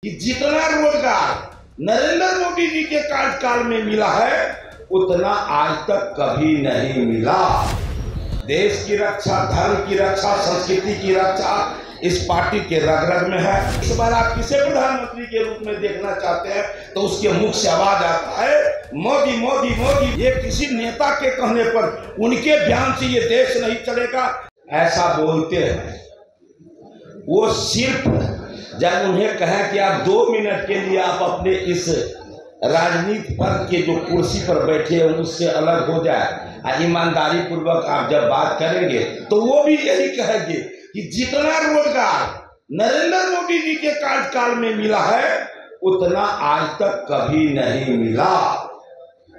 कि जितना रोजगार नरेंद्र मोदी जी के कार्यकाल में मिला है उतना आज तक कभी नहीं मिला। देश की रक्षा, धर्म की रक्षा, संस्कृति की रक्षा इस पार्टी के रग रग में है। इस बार आप किसे प्रधानमंत्री के रूप में देखना चाहते हैं तो उसके मुख से आवाज आता है मोदी मोदी मोदी। ये किसी नेता के कहने पर, उनके बयान से ये देश नहीं चलेगा ऐसा बोलते हैं। वो सिर्फ जब उन्हें कहें कि आप 2 मिनट के लिए आप अपने इस राजनीति पद के जो कुर्सी पर बैठे हैं उससे अलग हो जाए, ईमानदारी पूर्वक आप जब बात करेंगे तो वो भी यही कहेंगे कि जितना रोजगार नरेंद्र मोदी जी के कार्यकाल में मिला है उतना आज तक कभी नहीं मिला।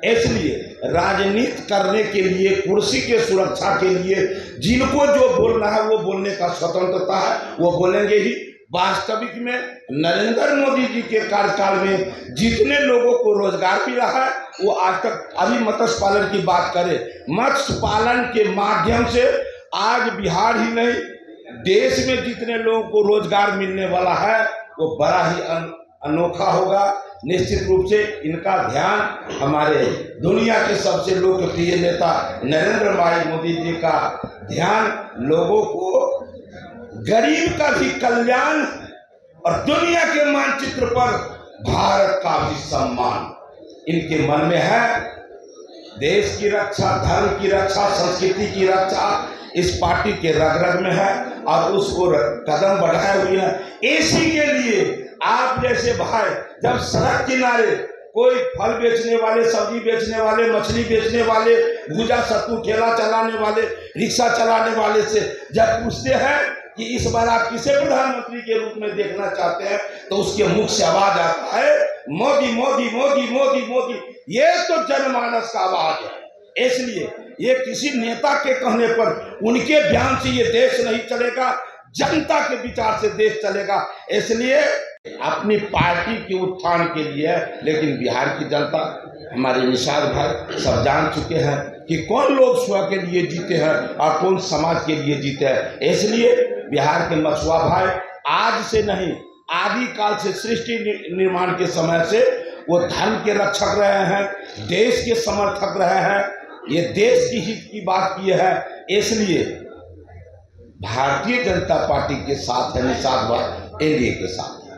इसलिए राजनीति करने के लिए, कुर्सी के सुरक्षा के लिए जिनको जो बोलना है वो बोलने का स्वतंत्रता है, वो बोलेंगे ही। वास्तविक में नरेंद्र मोदी जी के कार्यकाल में जितने लोगों को रोजगार मिला है वो आज तक, अभी मत्स्य पालन की बात करें, मत्स्य पालन के माध्यम से आज बिहार ही नहीं देश में जितने लोगों को रोजगार मिलने वाला है वो बड़ा ही अनोखा होगा। निश्चित रूप से इनका ध्यान हमारे दुनिया के सबसे लोकप्रिय नेता नरेंद्र भाई मोदी जी का ध्यान लोगों को गरीब का भी कल्याण और दुनिया के मानचित्र पर भारत का भी सम्मान इनके मन में है। देश की रक्षा, धर्म की रक्षा, संस्कृति की रक्षा इस पार्टी के रग रग में है और उसको कदम बढ़ाए हुए हैं। इसी के लिए आप जैसे भाई जब सड़क किनारे कोई फल बेचने वाले, सब्जी बेचने वाले, मछली बेचने वाले, भूजा सत्तू ठेला चलाने वाले, रिक्शा चलाने वाले से जब पूछते हैं कि इस बार आप किसे प्रधानमंत्री के रूप में देखना चाहते हैं तो उसके मुख से आवाज आता है मोदी मोदी मोदी मोदी मोदी। ये तो जनमानस का आवाज है। इसलिए ये किसी नेता के कहने पर, उनके बयान से ये देश नहीं चलेगा, जनता के विचार से देश चलेगा। इसलिए अपनी पार्टी के उत्थान के लिए, लेकिन बिहार की जनता, हमारे निषाद भाई सब जान चुके हैं कि कौन लोग स्व के लिए जीते हैं और कौन समाज के लिए जीते हैं। इसलिए बिहार के मछुआ भाई आज से नहीं, आदि काल से, सृष्टि निर्माण के समय से वो धर्म के रक्षक रहे हैं, देश के समर्थक रहे हैं, ये देश की हित की बात की है। इसलिए भारतीय जनता पार्टी के साथ है निषाद भाई, एनडीए के साथ है।